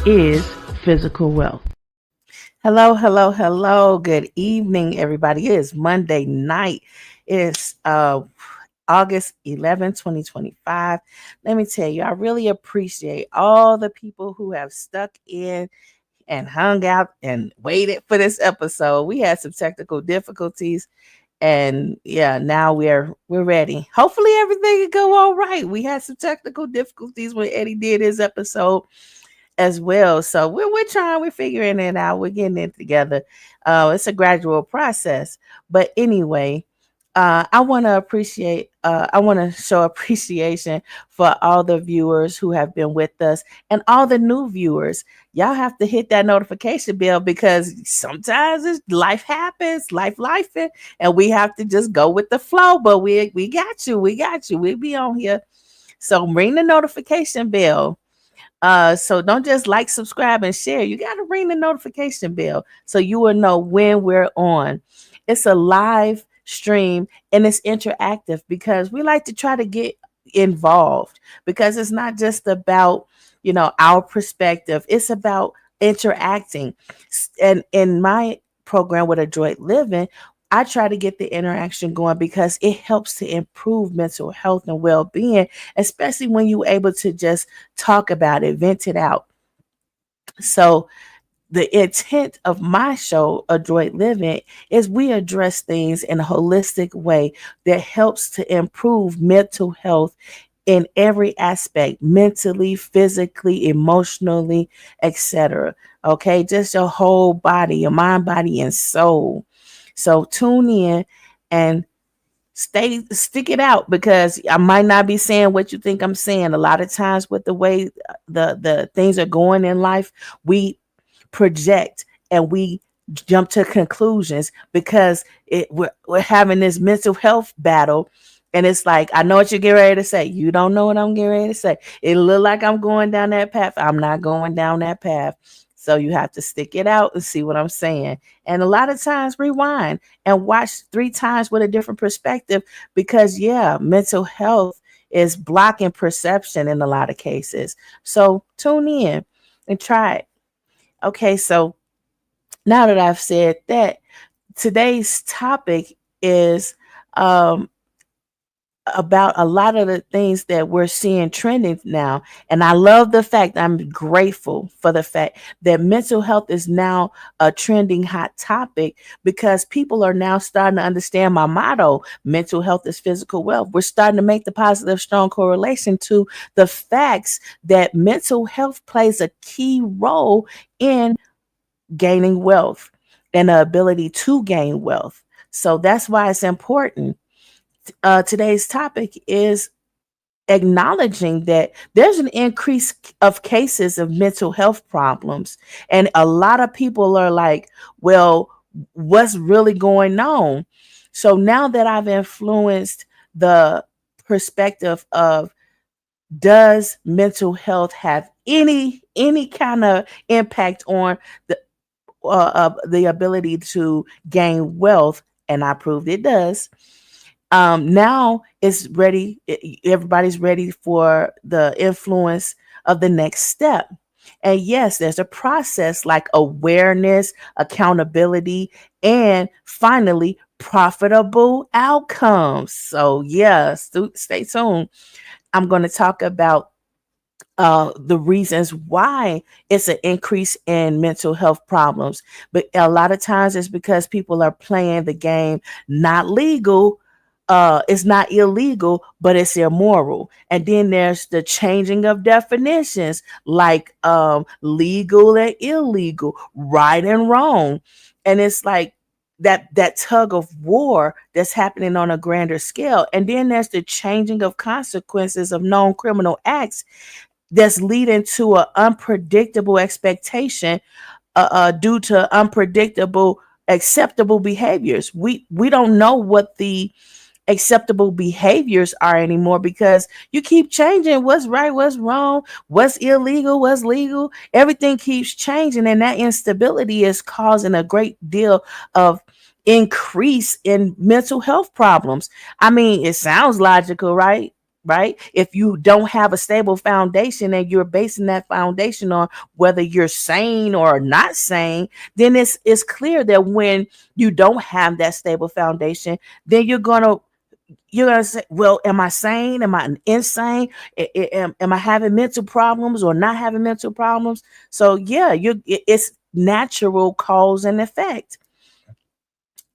is physical wealth. Hello, hello, hello. Good evening, everybody. It is Monday night. It's August 11th, 2025. Let me tell you, I really appreciate all the people who have stuck in and hung out and waited for this episode. We had some technical difficulties, and yeah, now we're ready. Hopefully everything will go all right. We had some technical difficulties when Eddie did his episode as well. So we're trying, we're figuring it out, we're getting it together. It's a gradual process. But anyway, I want to show appreciation for all the viewers who have been with us and all the new viewers. Y'all have to hit that notification bell because sometimes life happens, and we have to just go with the flow. But we got you, we'll be on here. So ring the notification bell. So don't just like, subscribe, and share. You got to ring the notification bell so you will know when we're on. It's a live stream and it's interactive because we like to try to get involved because it's not just about, our perspective. It's about interacting. And in my program with Adroit Living, I try to get the interaction going because it helps to improve mental health and well-being, especially when you're able to just talk about it, vent it out. So the intent of my show, Adroit Living, is we address things in a holistic way that helps to improve mental health in every aspect, mentally, physically, emotionally, etc. Okay, just your whole body, your mind, body, and soul. So tune in and stick it out because I might not be saying what you think I'm saying. A lot of times with the way the things are going in life, we project and we jump to conclusions because we're having this mental health battle. And it's like, I know what you're getting ready to say. You don't know what I'm getting ready to say. It look like I'm going down that path. I'm not going down that path. So you have to stick it out and see what I'm saying. And a lot of times rewind and watch 3 times with a different perspective because, yeah, mental health is blocking perception in a lot of cases. So tune in and try it. Okay, so now that I've said that, today's topic is about a lot of the things that we're seeing trending now. And I love the fact, I'm grateful for the fact that mental health is now a trending hot topic because people are now starting to understand my motto, mental health is physical wealth. We're starting to make the positive, strong correlation to the facts that mental health plays a key role in gaining wealth and the ability to gain wealth. So that's why it's important. Today's topic is acknowledging that there's an increase of cases of mental health problems. And a lot of people are like, well, what's really going on? So now that I've influenced the perspective of, does mental health have any kind of impact on the ability to gain wealth? And I proved it does. Now it's ready. Everybody's ready for the influence of the next step. And yes, there's a process like awareness, accountability, and finally, profitable outcomes. So, yeah, stay tuned. I'm going to talk about the reasons why it's an increase in mental health problems. But a lot of times it's because people are playing the game not legal. It's not illegal, but it's immoral. And then there's the changing of definitions like legal and illegal, right and wrong. And it's like that tug of war that's happening on a grander scale. And then there's the changing of consequences of known criminal acts that's leading to an unpredictable expectation due to unpredictable acceptable behaviors. We don't know what the acceptable behaviors are anymore because you keep changing what's right, what's wrong, what's illegal, what's legal. Everything keeps changing, and that instability is causing a great deal of increase in mental health problems. I mean, it sounds logical, right? right? If you don't have a stable foundation and you're basing that foundation on whether you're sane or not sane, then it's clear that when you don't have that stable foundation, then you're gonna say, well, am I sane? Am I insane? Am I having mental problems or not having mental problems? So yeah, it's natural cause and effect.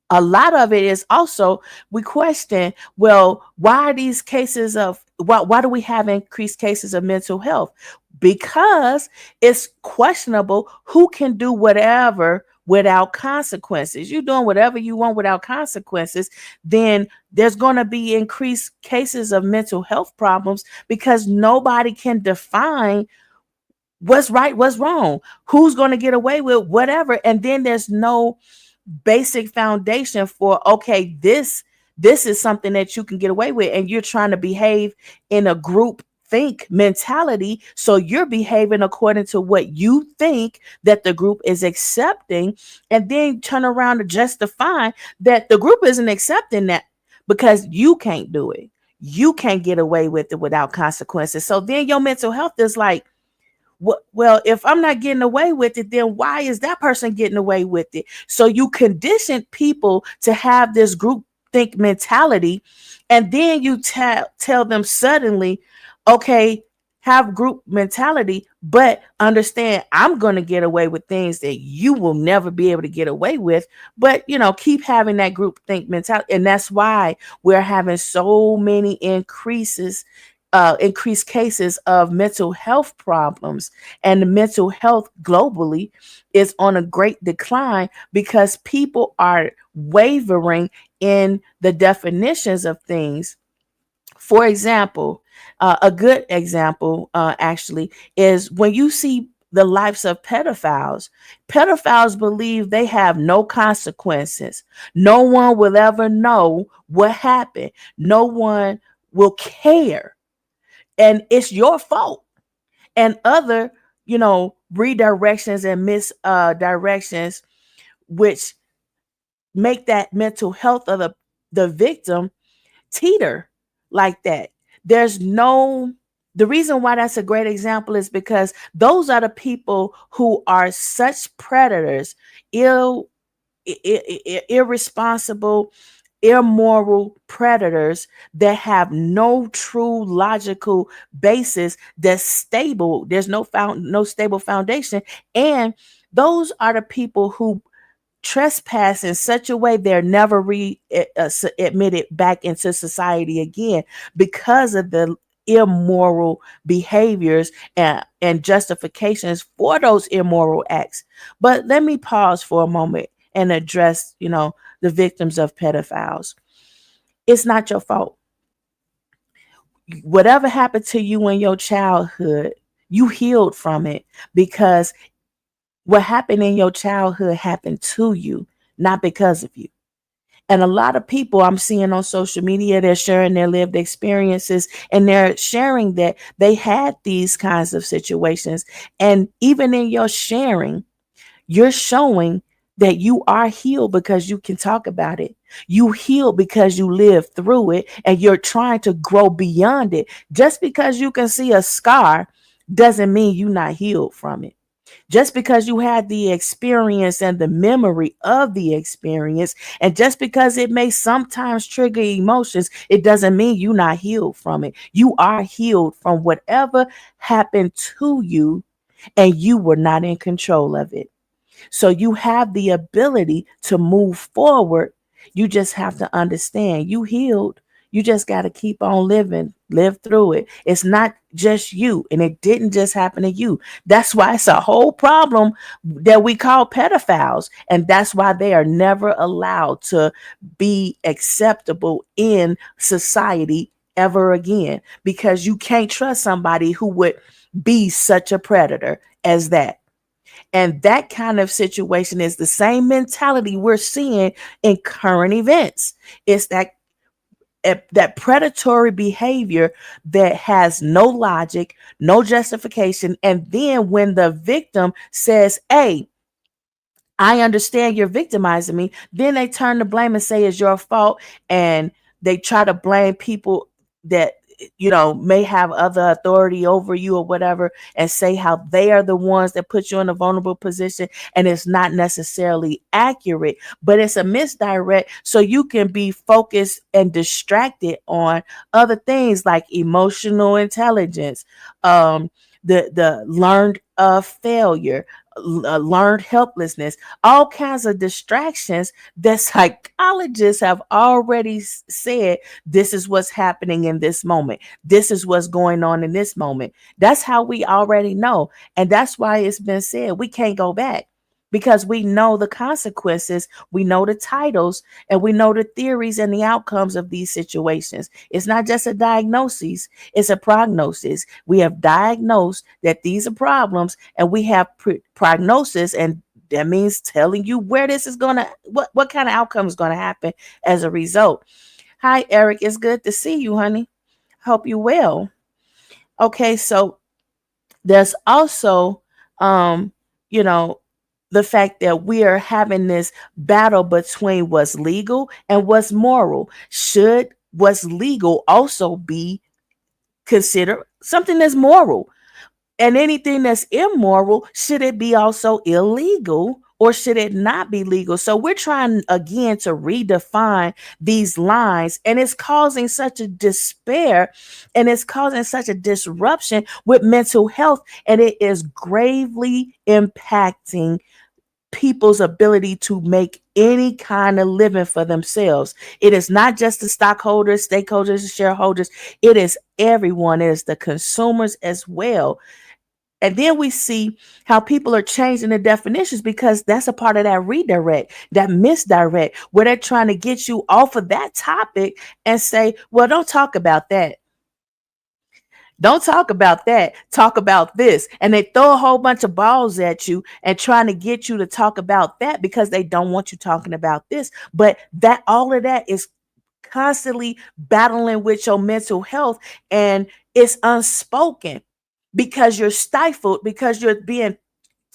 A lot of it is also, we question, well, why are these cases of why do we have increased cases of mental health? Because it's questionable who can do whatever without consequences. You're doing whatever you want without consequences, then there's going to be increased cases of mental health problems because nobody can define what's right, what's wrong, who's going to get away with whatever. And then there's no basic foundation for, okay, this is something that you can get away with, and you're trying to behave in a group think mentality, so you're behaving according to what you think that the group is accepting, and then turn around to justify that the group isn't accepting that because you can't do it, you can't get away with it without consequences. So then your mental health is like, well, if I'm not getting away with it, then why is that person getting away with it? So you condition people to have this group think mentality, and then you tell them suddenly, okay, have group mentality, but understand I'm going to get away with things that you will never be able to get away with. But keep having that group think mentality, and that's why we're having so many increased cases of mental health problems, and the mental health globally is on a great decline because people are wavering in the definitions of things. For example, a good example actually is when you see the lives of pedophiles. Pedophiles believe they have no consequences. No one will ever know what happened. No one will care, and it's your fault. And other redirections and misdirections, which make that mental health of the victim teeter like that. There's no The reason why that's a great example is because those are the people who are such predators, ill irresponsible, immoral predators that have no true logical basis that's stable. There's no stable foundation. And those are the people who trespass in such a way they're never admitted back into society again because of the immoral behaviors and justifications for those immoral acts. But let me pause for a moment and address, the victims of pedophiles. It's not your fault. Whatever happened to you in your childhood, you healed from it, because what happened in your childhood happened to you, not because of you. And a lot of people I'm seeing on social media, they're sharing their lived experiences, and they're sharing that they had these kinds of situations. And even in your sharing, you're showing that you are healed because you can talk about it. You heal because you live through it, and you're trying to grow beyond it. Just because you can see a scar doesn't mean you're not healed from it. Just because you had the experience and the memory of the experience, and just because it may sometimes trigger emotions, it doesn't mean you're not healed from it. You are healed from whatever happened to you, and you were not in control of it. So you have the ability to move forward. You just have to understand you healed. You just got to keep on living, live through it. It's not just you, and it didn't just happen to you. That's why it's a whole problem that we call pedophiles. And that's why they are never allowed to be acceptable in society ever again, because you can't trust somebody who would be such a predator as that. And that kind of situation is the same mentality we're seeing in current events. It's that predatory behavior that has no logic, no justification. And then when the victim says, hey, I understand you're victimizing me, then they turn the blame and say it's your fault. And they try to blame people that may have other authority over you or whatever, and say how they are the ones that put you in a vulnerable position. And it's not necessarily accurate, but it's a misdirect. So you can be focused and distracted on other things like emotional intelligence, the learned failure, learned helplessness, all kinds of distractions that psychologists have already said this is what's happening in this moment. This is what's going on in this moment. That's how we already know. And that's why it's been said we can't go back, because we know the consequences, we know the titles, and we know the theories and the outcomes of these situations. It's not just a diagnosis, it's a prognosis. We have diagnosed that these are problems, and we have prognosis, and that means telling you where this is going to, what kind of outcome is going to happen as a result. Hi, Eric. It's good to see you, honey. Hope you well. Okay, so there's also, you know, the fact that we are having this battle between what's legal and what's moral. Should what's legal also be considered something that's moral? And anything that's immoral, should it be also illegal, or should it not be legal? So we're trying again to redefine these lines, and it's causing such a despair, and it's causing such a disruption with mental health, and it is gravely impacting people's ability to make any kind of living for themselves. It is not just the stockholders, stakeholders, shareholders. It is everyone. It is the consumers as well. And then we see how people are changing the definitions, because that's a part of that redirect, that misdirect, where they're trying to get you off of that topic and say, well, don't talk about that. Don't talk about that. Talk about this. And they throw a whole bunch of balls at you and trying to get you to talk about that because they don't want you talking about this. But that all of that is constantly battling with your mental health, and it's unspoken because you're stifled, because you're being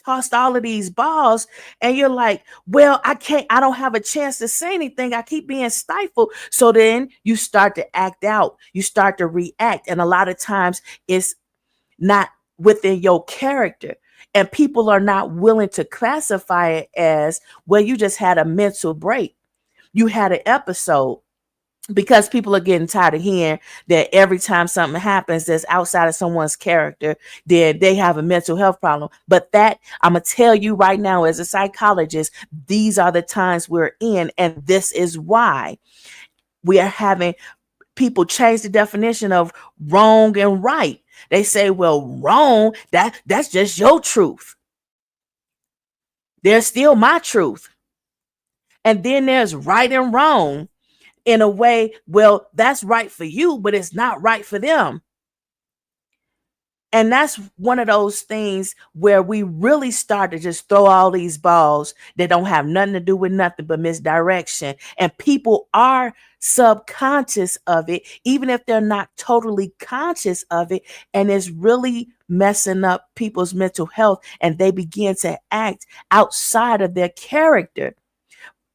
tossed all of these balls, and you're like, well, I don't have a chance to say anything. I keep being stifled. So then you start to act out, you start to react, and a lot of times it's not within your character, and people are not willing to classify it as, well, you just had a mental break, you had an episode, because people are getting tired of hearing that every time something happens that's outside of someone's character, then they have a mental health problem. But that, I'm going to tell you right now, as a psychologist, these are the times we're in, and this is why we are having people change the definition of wrong and right. They say, well, wrong, that's just your truth. There's still my truth. And then there's right and wrong. In a way, well, that's right for you, but it's not right for them. And that's one of those things where we really start to just throw all these balls that don't have nothing to do with nothing but misdirection. And people are subconscious of it, even if they're not totally conscious of it. And it's really messing up people's mental health, and they begin to act outside of their character.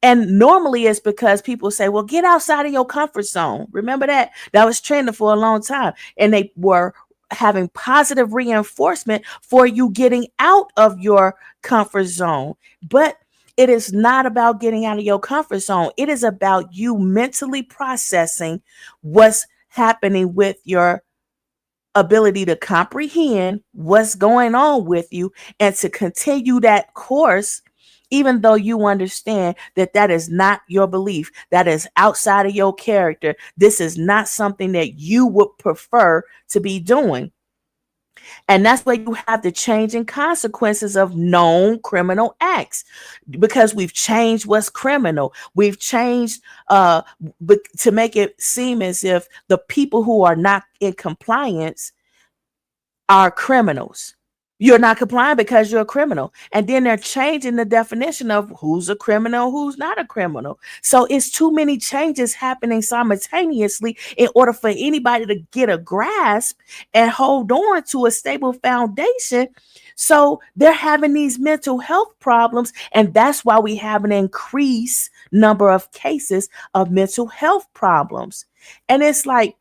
And normally it's because people say, well, get outside of your comfort zone. Remember that? That was trending for a long time. And they were having positive reinforcement for you getting out of your comfort zone. But it is not about getting out of your comfort zone. It is about you mentally processing what's happening with your ability to comprehend what's going on with you, and to continue that course, even though you understand that that is not your belief, that is outside of your character. This is not something that you would prefer to be doing. And that's where you have the changing consequences of known criminal acts, because we've changed what's criminal. We've changed to make it seem as if the people who are not in compliance are criminals. You're not complying because you're a criminal. And then they're changing the definition of who's a criminal, who's not a criminal. So it's too many changes happening simultaneously in order for anybody to get a grasp and hold on to a stable foundation. So they're having these mental health problems. And that's why we have an increased number of cases of mental health problems. And it's like,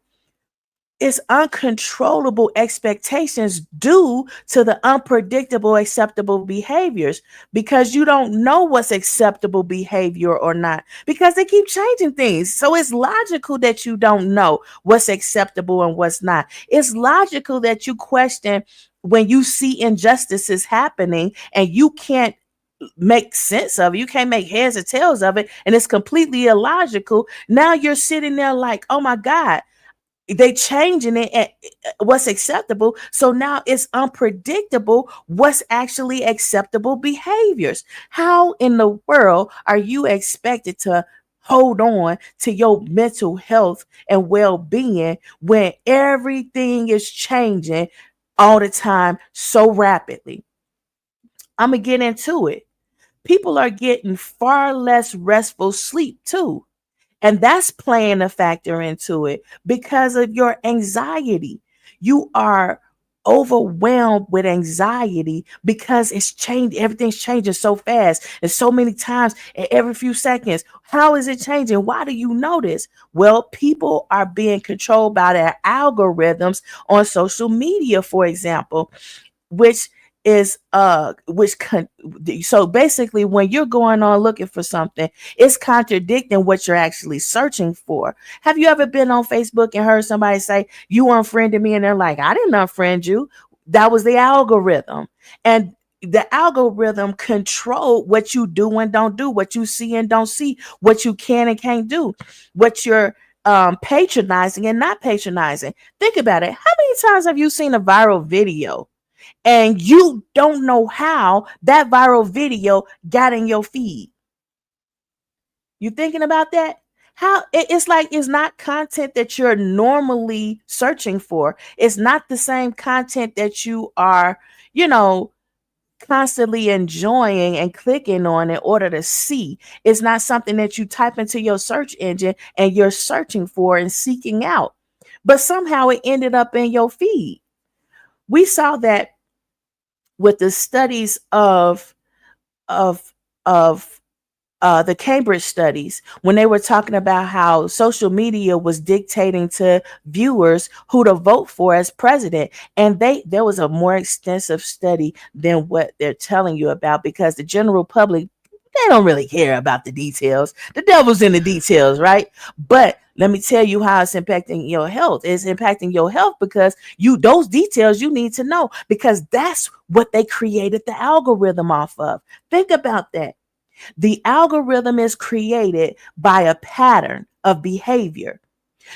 It's uncontrollable expectations due to the unpredictable acceptable behaviors, because you don't know what's acceptable behavior or not, because they keep changing things. So it's logical that you don't know what's acceptable and what's not. It's logical that you question when you see injustices happening and you can't make sense of it. You can't make heads or tails of it, and it's completely illogical. Now you're sitting there like, oh my God, they changing it at what's acceptable. So now it's unpredictable what's actually acceptable behaviors. How in the world are you expected to hold on to your mental health and well-being when everything is changing all the time so rapidly? I'm gonna get into it. People are getting far less restful sleep too. And that's playing a factor into it because of your anxiety. You are overwhelmed with anxiety because it's changed. Everything's changing so fast and so many times and every few seconds. How is it changing? Why do you notice? Well, people are being controlled by their algorithms on social media, for example, which is so basically when you're going on looking for something, it's contradicting what you're actually searching for. Have you ever been on Facebook and heard somebody say you unfriended me, and they're like, I didn't unfriend you, that was the algorithm. And the algorithm controlled what you do and don't do, what you see and don't see, what you can and can't do, what you're patronizing and not patronizing. Think about it. How many times have you seen a viral video and you don't know how that viral video got in your feed? You thinking about that? How it's like it's not content that you're normally searching for. It's not the same content that you are, you know, constantly enjoying and clicking on in order to see. It's not something that you type into your search engine and you're searching for and seeking out. But somehow it ended up in your feed. We saw that with the studies of of the Cambridge studies, when they were talking about how social media was dictating to viewers who to vote for as president. And there was a more extensive study than what they're telling you about, because the general public, they don't really care about the details. The devil's in the details, right? But let me tell you how it's impacting your health. It's impacting your health because those details you need to know, because that's what they created the algorithm off of. Think about that. The algorithm is created by a pattern of behavior.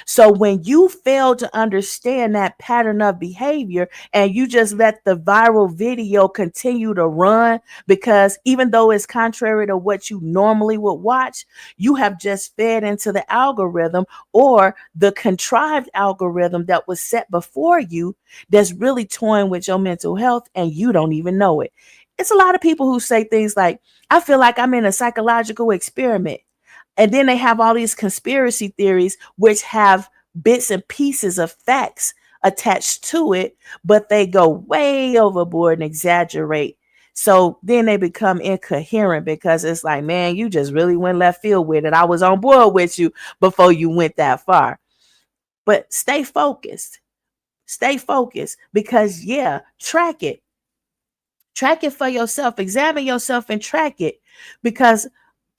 So when you fail to understand that pattern of behavior and you just let the viral video continue to run, because even though it's contrary to what you normally would watch, you have just fed into the algorithm or the contrived algorithm that was set before you that's really toying with your mental health and you don't even know it. It's a lot of people who say things like, I feel like I'm in a psychological experiment. And then they have all these conspiracy theories, which have bits and pieces of facts attached to it, but they go way overboard and exaggerate. So then they become incoherent because it's like, man, you just really went left field with it. I was on board with you before you went that far. But stay focused. Stay focused because, yeah, track it. Track it for yourself. Examine yourself and track it, because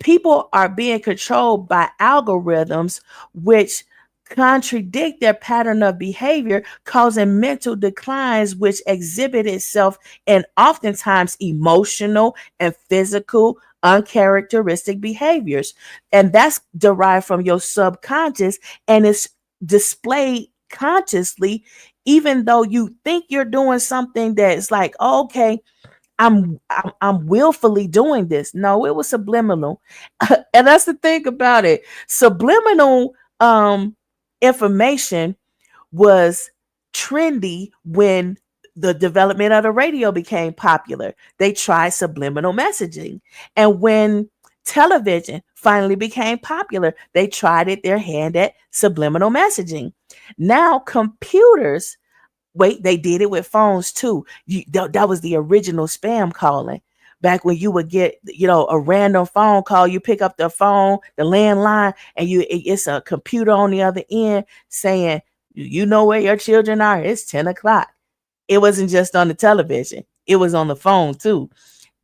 people are being controlled by algorithms which contradict their pattern of behavior, causing mental declines, which exhibit itself in oftentimes emotional and physical uncharacteristic behaviors. And that's derived from your subconscious and it's displayed consciously, even though you think you're doing something that's like, oh, okay, I'm willfully doing this. No, it was subliminal. And that's the thing about it. Subliminal information was trendy when the development of the radio became popular. They tried subliminal messaging. And when television finally became popular, they tried it their hand at subliminal messaging. Now computers, wait, they did it with phones too. That was the original spam calling. Back when you would get, a random phone call, you pick up the phone, the landline, and it's a computer on the other end saying, You know where your children are. It's 10 o'clock. It wasn't just on the television. It was on the phone too.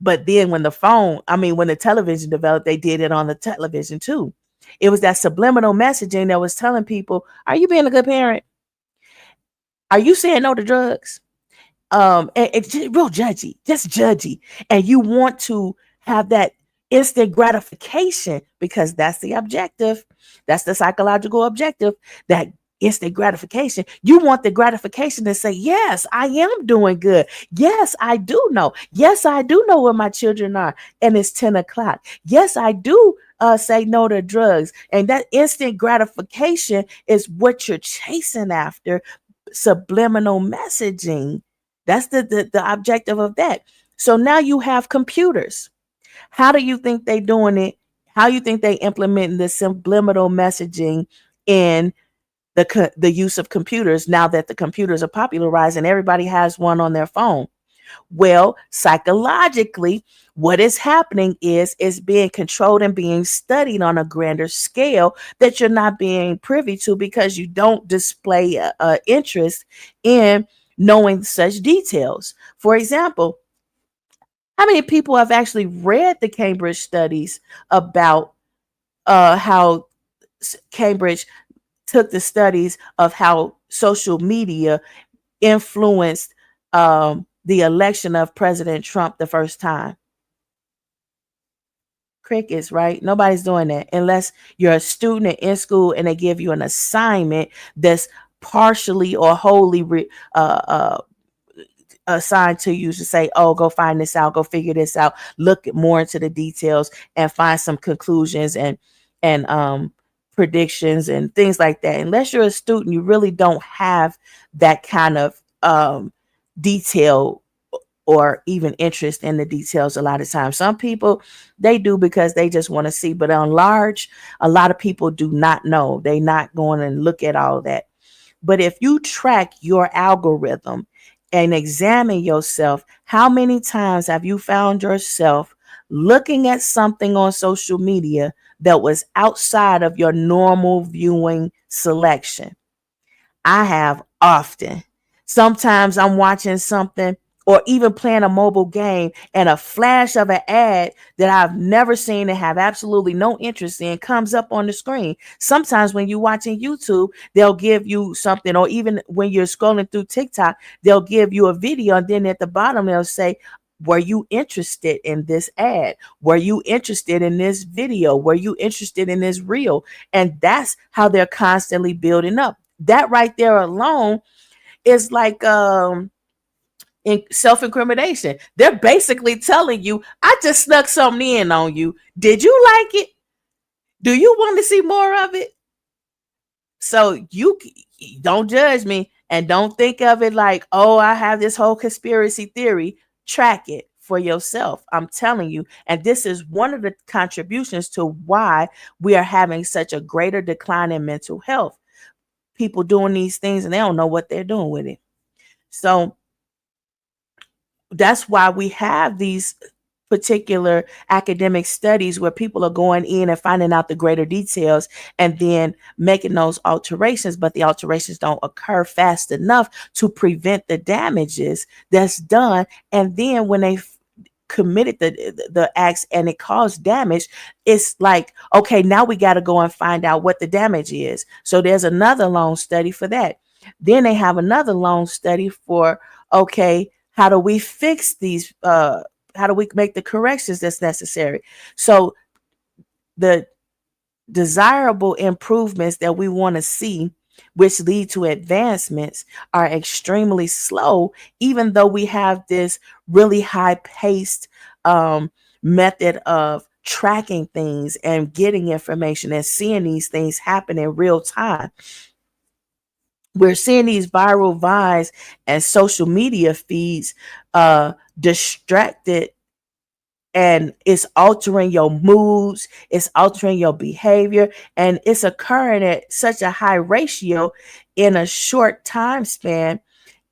But then when the television developed, they did it on the television too. It was that subliminal messaging that was telling people, are you being a good parent? Are you saying no to drugs? And it's real judgy, just judgy. And you want to have that instant gratification because that's the objective. That's the psychological objective, that instant gratification. You want the gratification to say, yes, I am doing good. Yes, I do know. Yes, I do know where my children are. And it's 10 o'clock. Yes, I do say no to drugs. And that instant gratification is what you're chasing after. Subliminal messaging. That's the objective of that. So now you have computers. How do you think they doing it? How you think they implementing the subliminal messaging in the use of computers now that the computers are popularized and everybody has one on their phone? Well, psychologically, what is happening is being controlled and being studied on a grander scale that you're not being privy to because you don't display interest in knowing such details. For example, how many people have actually read the Cambridge studies about how Cambridge took the studies of how social media influenced the election of President Trump the first time? Crickets, right? Nobody's doing that unless you're a student in school and they give you an assignment that's partially or wholly assigned to you to say, oh, go find this out, go figure this out, look more into the details and find some conclusions and predictions and things like that. Unless you're a student, you really don't have that kind of detail or even interest in the details a lot of times. Some people, they do because they just want to see, but on large, a lot of people do not know. They're not going and look at all that. But if you track your algorithm and examine yourself, how many times have you found yourself looking at something on social media that was outside of your normal viewing selection? I have often. Sometimes I'm watching something or even playing a mobile game and a flash of an ad that I've never seen and have absolutely no interest in comes up on the screen. Sometimes when you're watching YouTube, they'll give you something, or even when you're scrolling through TikTok, they'll give you a video and then at the bottom they'll say, were you interested in this ad? Were you interested in this video? Were you interested in this reel? And that's how they're constantly building up. That right there alone is like in self-incrimination. They're basically telling you, I just snuck something in on you. Did you like it? Do you want to see more of it? So you don't judge me and don't think of it like, oh, I have this whole conspiracy theory. Track it for yourself. I'm telling you. And this is one of the contributions to why we are having such a greater decline in mental health. People doing these things and they don't know what they're doing with it. So that's why we have these particular academic studies where people are going in and finding out the greater details and then making those alterations, but the alterations don't occur fast enough to prevent the damages that's done. And then when they committed the acts and it caused damage, it's like, okay, now we got to go and find out what the damage is. So there's another long study for that. Then they have another long study for, okay, how do we fix these how do we make the corrections that's necessary? So the desirable improvements that we want to see, which lead to advancements, are extremely slow, even though we have this really high-paced method of tracking things and getting information and seeing these things happen in real time. We're seeing these viral vines and social media feeds distracted, and it's altering your moods, it's altering your behavior, and it's occurring at such a high ratio in a short time span.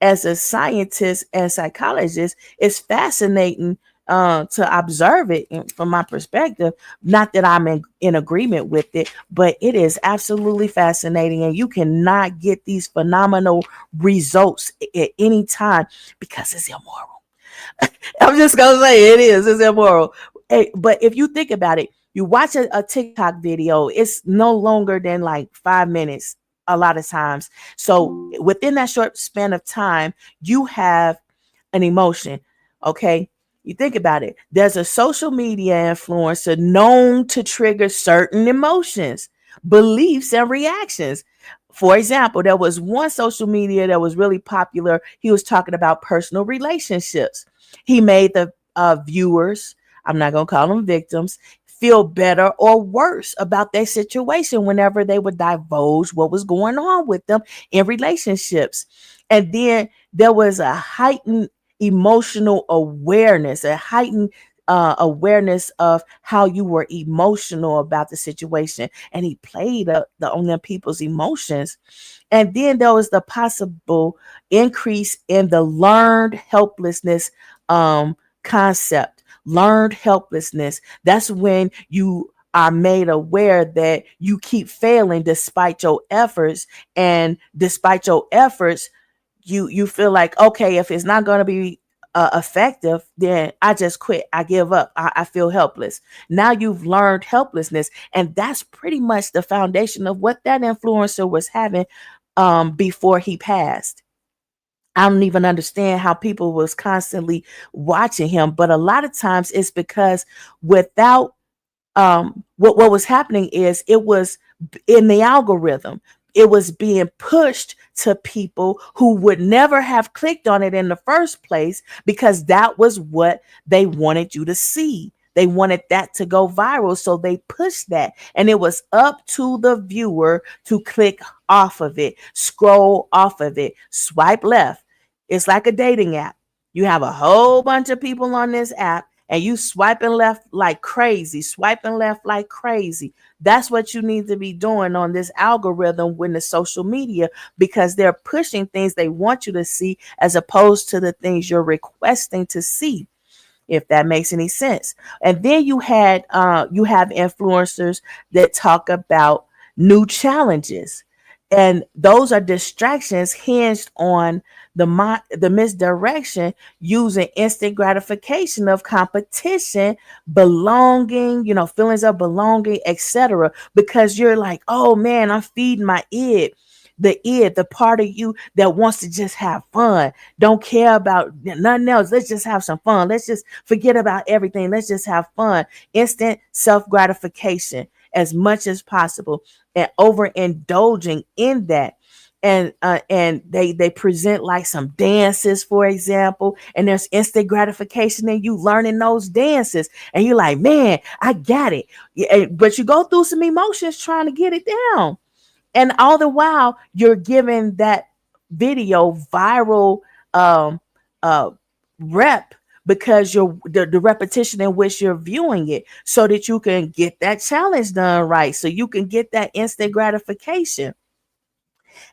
As a scientist and psychologist, it's fascinating to observe it from my perspective. Not that I'm in agreement with it, but it is absolutely fascinating. And you cannot get these phenomenal results at any time because it's immoral. I'm just gonna say it's immoral. But if you think about it, you watch a TikTok video, it's no longer than like 5 minutes a lot of times. So within that short span of time, you have an emotion. Okay. You think about it. There's a social media influencer known to trigger certain emotions, beliefs, and reactions. For example, there was one social media that was really popular. He was talking about personal relationships. He made the viewers, I'm not going to call them victims, feel better or worse about their situation whenever they would divulge what was going on with them in relationships. And then there was a heightened emotional awareness, a heightened awareness of how you were emotional about the situation. And he played on them people's emotions. And then there was the possible increase in the learned helplessness concept. Learned helplessness. That's when you are made aware that you keep failing despite your efforts. And despite your efforts, you feel like, okay, if it's not going to be effective, then I just quit. I give up. I feel helpless. Now you've learned helplessness. And that's pretty much the foundation of what that influencer was having before he passed. I don't even understand how people was constantly watching him, but a lot of times it's because without what was happening is it was in the algorithm. It was being pushed to people who would never have clicked on it in the first place because that was what they wanted you to see. They wanted that to go viral. So they pushed that. And it was up to the viewer to click off of it, scroll off of it, swipe left. It's like a dating app. You have a whole bunch of people on this app and you swiping left like crazy, swiping left like crazy. That's what you need to be doing on this algorithm when the social media, because they're pushing things they want you to see as opposed to the things you're requesting to see, if that makes any sense. And then you have influencers that talk about new challenges. And those are distractions hinged on the misdirection using instant gratification of competition, belonging, feelings of belonging, etc. Because you're like, oh man, I'm feeding my the part of you that wants to just have fun, don't care about nothing else. Let's just have some fun. Let's just forget about everything. Let's just have fun. Instant self gratification as much as possible, and overindulging in that. And they present like some dances, for example, and there's instant gratification in you learning those dances, and you're like, man, I got it. But you go through some emotions trying to get it down. And all the while, you're giving that video viral um, uh, rep because the repetition in which you're viewing it, so that you can get that challenge done right, so you can get that instant gratification.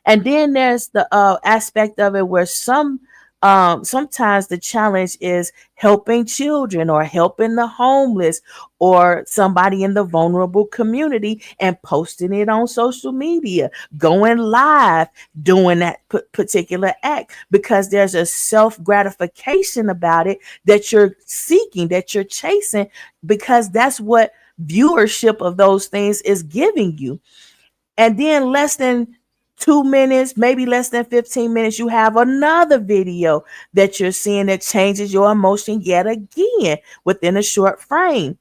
And then there's the aspect of it where sometimes the challenge is helping children or helping the homeless or somebody in the vulnerable community and posting it on social media, going live, doing that particular act, because there's a self gratification about it that you're seeking, that you're chasing, because that's what viewership of those things is giving you. And then less than 2 minutes, maybe less than 15 minutes, you have another video that you're seeing that changes your emotion yet again within a short frame.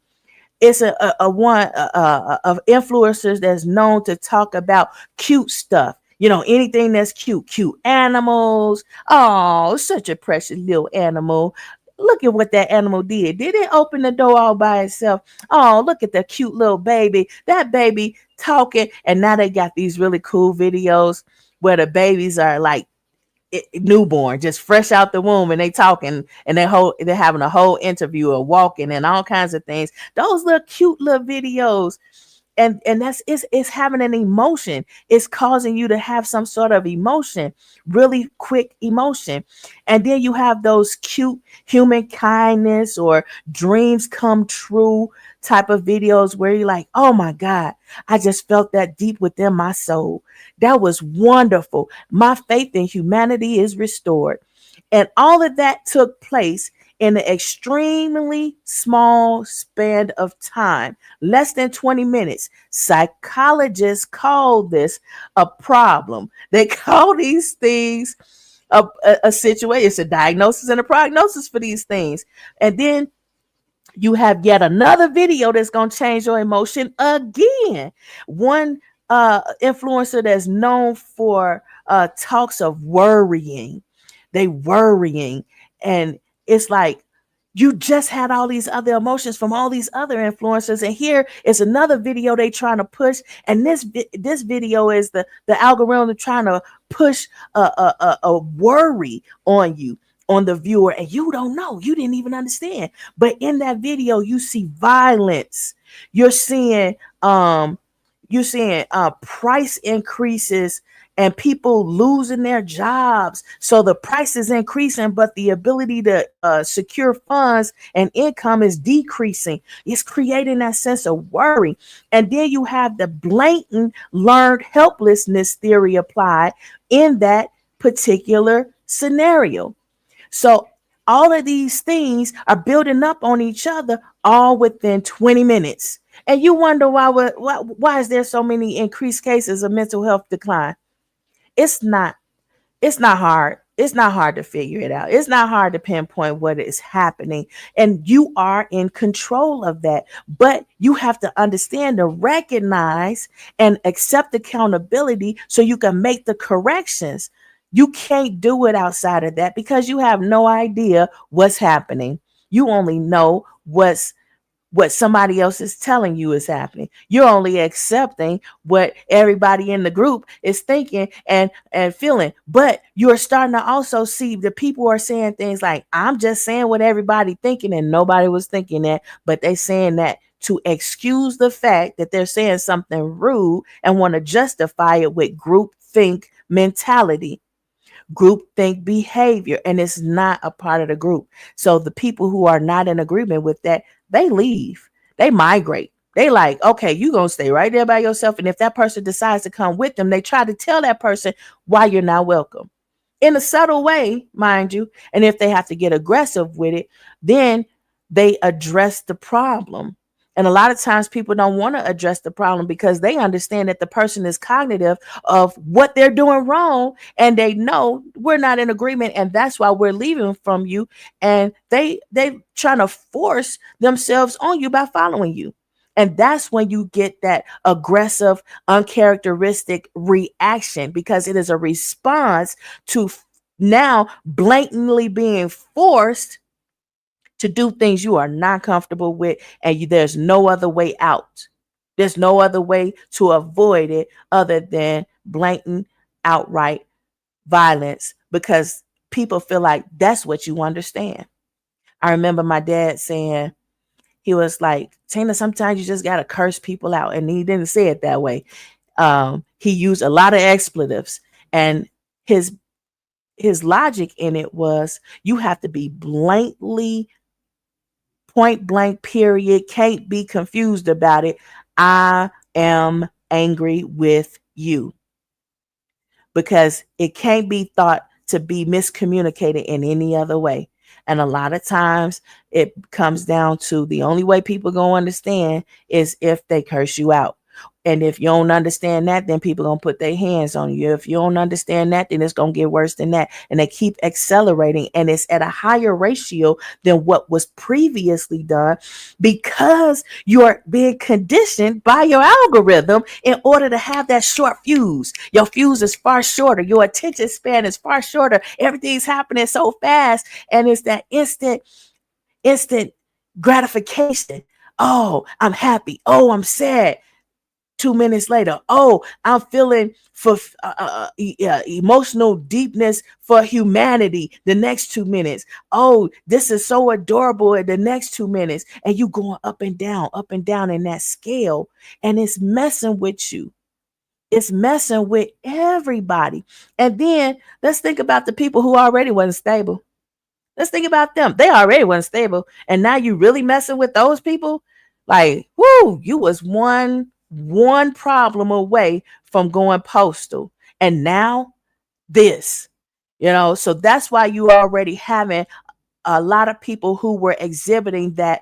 It's a one of influencers that's known to talk about cute stuff. Anything that's cute animals. Oh, such a precious little animal. Look at what that animal did. Did it open the door all by itself? Oh, look at the cute little baby. That baby talking. And now they got these really cool videos where the babies are like newborn, just fresh out the womb, and they talking, and they're having a whole interview or walking and all kinds of things. Those little cute little videos and that's it's having an emotion. It's causing you to have some sort of emotion, really quick emotion. And then you have those cute human kindness or dreams come true type of videos where you're like, oh my God, I just felt that deep within my soul. That was wonderful. My faith in humanity is restored. And all of that took place in an extremely small span of time, less than 20 minutes. Psychologists call this a problem. They call these things a situation. It's a diagnosis and a prognosis for these things. And then you have yet another video that's going to change your emotion again. One influencer that's known for talks of worrying. They worrying, and it's like you just had all these other emotions from all these other influencers, and here is another video they trying to push, and this video is the algorithm trying to push a worry on you, on the viewer, and you don't know, you didn't even understand. But in that video you see violence, you're seeing price increases and people losing their jobs. So the price is increasing, but the ability to secure funds and income is decreasing. It's creating that sense of worry. And then you have the blatant learned helplessness theory applied in that particular scenario. So all of these things are building up on each other all within 20 minutes. And you wonder why is there so many increased cases of mental health decline? It's not it's not hard. It's not hard to figure it out. It's not hard to pinpoint what is happening. And you are in control of that. But you have to understand to recognize and accept accountability so you can make the corrections. You can't do it outside of that because you have no idea what's happening. You only know what somebody else is telling you is happening. You're only accepting what everybody in the group is thinking and feeling. But you're starting to also see the people are saying things like, I'm just saying what everybody thinking, and nobody was thinking that, but they saying that to excuse the fact that they're saying something rude and want to justify it with group think mentality, group think behavior, and it's not a part of the group. So the people who are not in agreement with that, they leave, they migrate. They like, okay, you gonna stay right there by yourself. And if that person decides to come with them, they try to tell that person why you're not welcome in a subtle way, mind you. And if they have to get aggressive with it, then they address the problem. And a lot of times people don't want to address the problem because they understand that the person is cognitive of what they're doing wrong. And they know we're not in agreement. And that's why we're leaving from you. And they trying to force themselves on you by following you. And that's when you get that aggressive, uncharacteristic reaction because it is a response to now blatantly being forced to do things you are not comfortable with, and there's no other way out. There's no other way to avoid it other than blatant, outright violence because people feel like that's what you understand. I remember my dad saying, he was like, Tina, sometimes you just got to curse people out. And he didn't say it that way. He used a lot of expletives, and his logic in it was you have to be blatantly, point blank, period, can't be confused about it. I am angry with you, because it can't be thought to be miscommunicated in any other way. And a lot of times it comes down to the only way people gonna understand is if they curse you out. And if you don't understand that, then people gonna put their hands on you. If you don't understand that, then it's gonna get worse than that. And they keep accelerating, and it's at a higher ratio than what was previously done because you're being conditioned by your algorithm in order to have that short fuse. Your fuse is far shorter. Your attention span is far shorter. Everything's happening so fast, and it's that instant gratification. Oh, I'm happy. Oh, I'm sad. 2 minutes later, oh, I'm feeling for emotional deepness for humanity. The next 2 minutes, oh, this is so adorable. In the next 2 minutes, and you going up and down in that scale, and it's messing with you. It's messing with everybody. And then let's think about the people who already wasn't stable. Let's think about them. They already wasn't stable. And now you really messing with those people? Like, whoo, you was one problem away from going postal. And now this, so that's why you already having a lot of people who were exhibiting that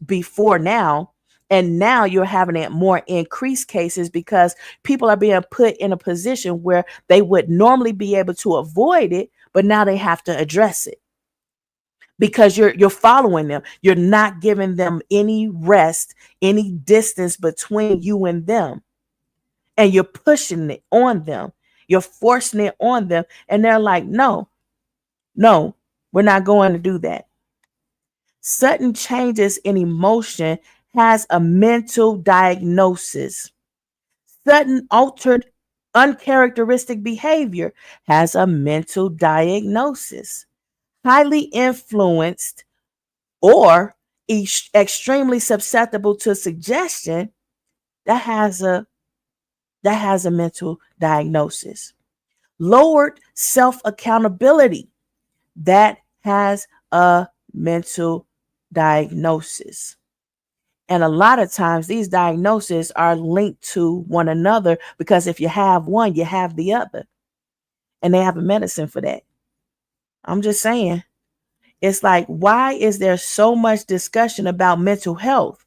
before now. And now you're having it more increased cases because people are being put in a position where they would normally be able to avoid it, but now they have to address it because you're following them. You're not giving them any rest, any distance between you and them. And you're pushing it on them. You're forcing it on them. And they're like, no, we're not going to do that. Sudden changes in emotion has a mental diagnosis. Sudden altered uncharacteristic behavior has a mental diagnosis. Highly influenced or extremely susceptible to suggestion, that has a mental diagnosis. Lowered self-accountability, that has a mental diagnosis. And a lot of times these diagnoses are linked to one another because if you have one, you have the other. And they have a medicine for that. I'm just saying. It's like, why is there so much discussion about mental health?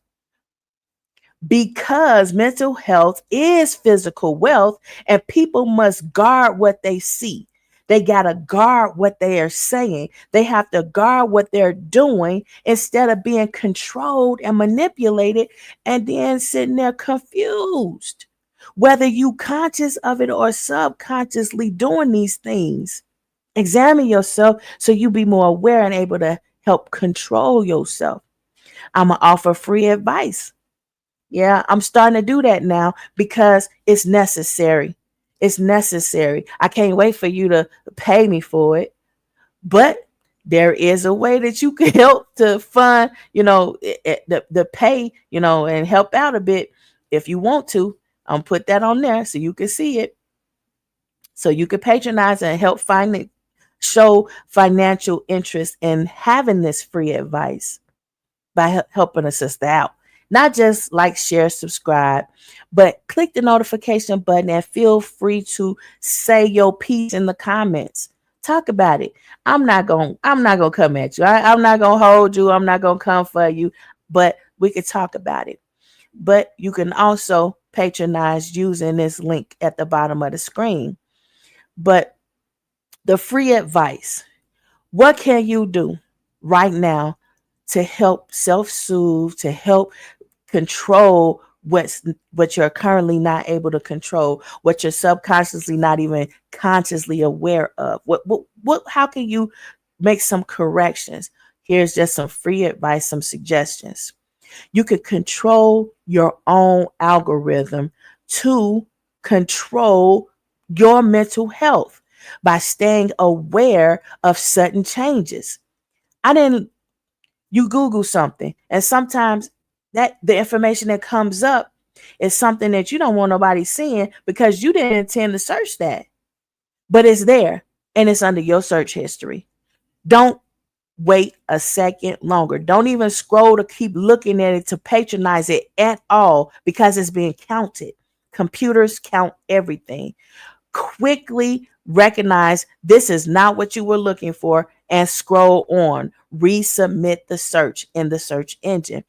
Because mental health is physical wealth and people must guard what they see. They got to guard what they are saying. They have to guard what they're doing instead of being controlled and manipulated and then sitting there confused. Whether you conscious of it or subconsciously doing these things, examine yourself so you be more aware and able to help control yourself. I'm going to offer free advice. Yeah, I'm starting to do that now because it's necessary. It's necessary. I can't wait for you to pay me for it. But there is a way that you can help to fund, the pay, and help out a bit if you want to. I'll put that on there so you can see it. So you can patronize and help show financial interest in having this free advice by helping a sister out. Not just like, share, subscribe, but click the notification button and feel free to say your piece in the comments. Talk about it. I'm not gonna come at you. I'm not gonna hold you. I'm not gonna come for you, but we could talk about it. But you can also patronize using this link at the bottom of the screen. But the free advice, what can you do right now to help self-soothe, to help control what you're currently not able to control, what you're subconsciously not even consciously aware of? What how can you make some corrections? Here's just some free advice, some suggestions. You could control your own algorithm to control your mental health by staying aware of sudden changes. You Google something, and sometimes that the information that comes up is something that you don't want nobody seeing because you didn't intend to search that, but it's there and it's under your search history. Don't wait a second longer. Don't even scroll to keep looking at it to patronize it at all because it's being counted. Computers count everything. Quickly recognize this is not what you were looking for and scroll on. Resubmit the search in the search engine.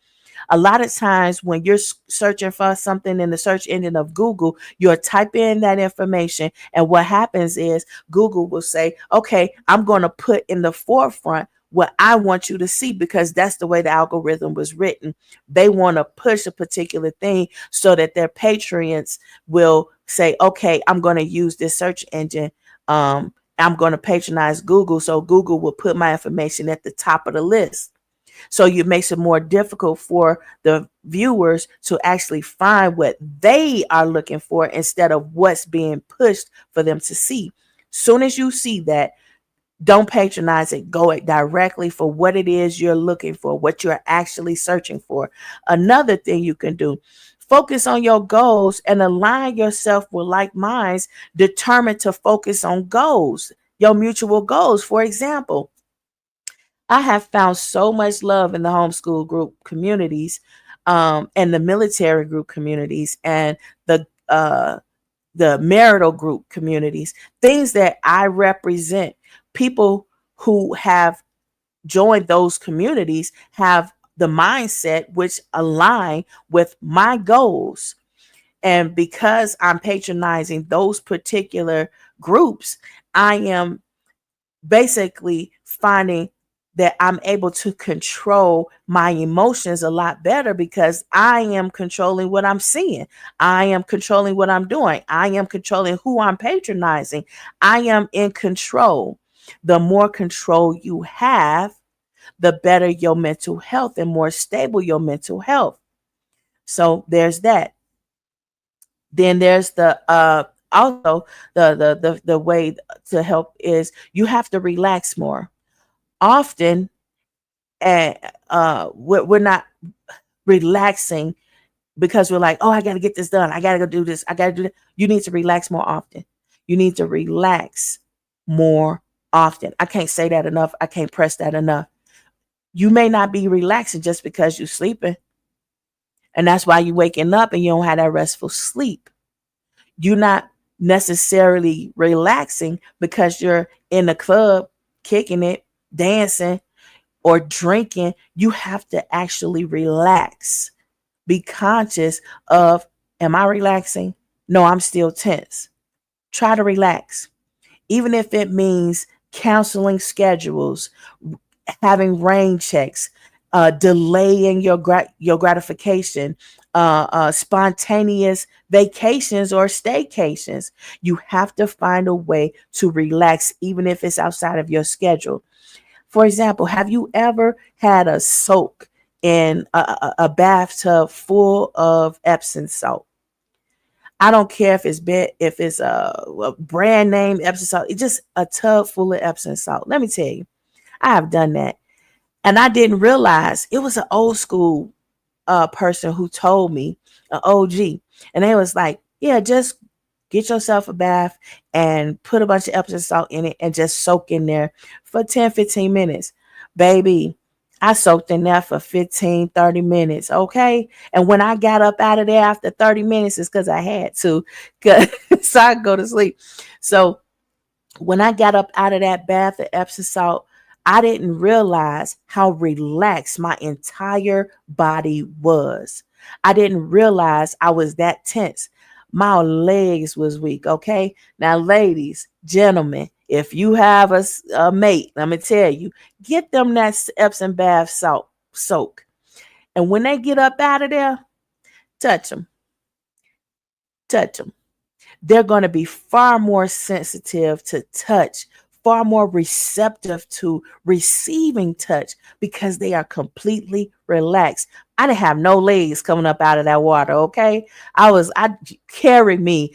A lot of times when you're searching for something in the search engine of Google, you'll type in that information. And what happens is Google will say, okay, I'm going to put in the forefront what I want you to see because that's the way the algorithm was written. They want to push a particular thing so that their patrons will say, okay, I'm going to use this search engine. I'm going to patronize Google. So Google will put my information at the top of the list. So it makes it more difficult for the viewers to actually find what they are looking for instead of what's being pushed for them to see. Soon as you see that, don't patronize it. Go it directly for what it is you're looking for, what you're actually searching for. Another thing you can do, focus on your goals and align yourself with like minds determined to focus on goals, your mutual goals. For example, I have found so much love in the homeschool group communities, and the military group communities, and the marital group communities, things that I represent. People who have joined those communities have the mindset which align with my goals. And because I'm patronizing those particular groups, I am basically finding that I'm able to control my emotions a lot better because I am controlling what I'm seeing. I am controlling what I'm doing. I am controlling who I'm patronizing. I am in control. The more control you have, the better your mental health and more stable your mental health. So there's that. Then there's the also the way to help is you have to relax more often. And we're not relaxing because we're like, oh, I got to get this done, I got to go do this, I got to do that. You need to relax more often. You need to relax more often. I can't say that enough. I can't press that enough. You may not be relaxing just because you're sleeping, and that's why you're waking up and you don't have that restful sleep. You're not necessarily relaxing because you're in the club kicking it, dancing, or drinking. You have to actually relax. Be conscious of, am I relaxing? No, I'm still tense. Try to relax. Even if it means canceling schedules, having rain checks, delaying your gratification, spontaneous vacations or staycations. You have to find a way to relax, even if it's outside of your schedule. For example, have you ever had a soak in a bathtub full of Epsom salt? I don't care if it's a brand name Epsom salt. It's just a tub full of Epsom salt. Let me tell you, I have done that, and I didn't realize it was an old school person who told me, an OG, and they was like, yeah, just get yourself a bath and put a bunch of Epsom salt in it and just soak in there for 10-15 minutes. Baby, I soaked in there for 15-30 minutes, okay? And when I got up out of there after 30 minutes, it's because I had to, so I go to sleep. So when I got up out of that bath of Epsom salt, I didn't realize how relaxed my entire body was. I didn't realize I was that tense. My legs was weak. Okay. Now, ladies, gentlemen, if you have a mate, let me tell you, get them that Epsom bath salt soak. And when they get up out of there, touch them, touch them. They're going to be far more sensitive to touch, far more receptive to receiving touch because they are completely relaxed. I didn't have no legs coming up out of that water, okay? I carry me,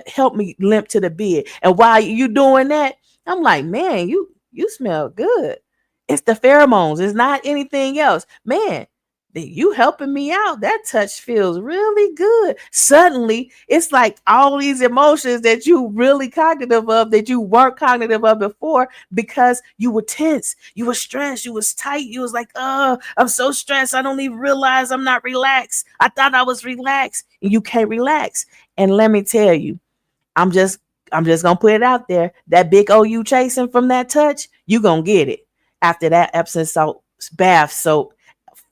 help me limp to the bed. And while you doing that, I'm like, man, you smell good. It's the pheromones. It's not anything else. Man, you helping me out. That touch feels really good. Suddenly, it's like all these emotions that you really cognitive of that you weren't cognitive of before because you were tense, you were stressed, you was tight, you was like, oh, I'm so stressed. I don't even realize I'm not relaxed. I thought I was relaxed, and you can't relax. And let me tell you, I'm just gonna put it out there. That big O you chasing from that touch, you gonna get it after that Epsom salt bath soak.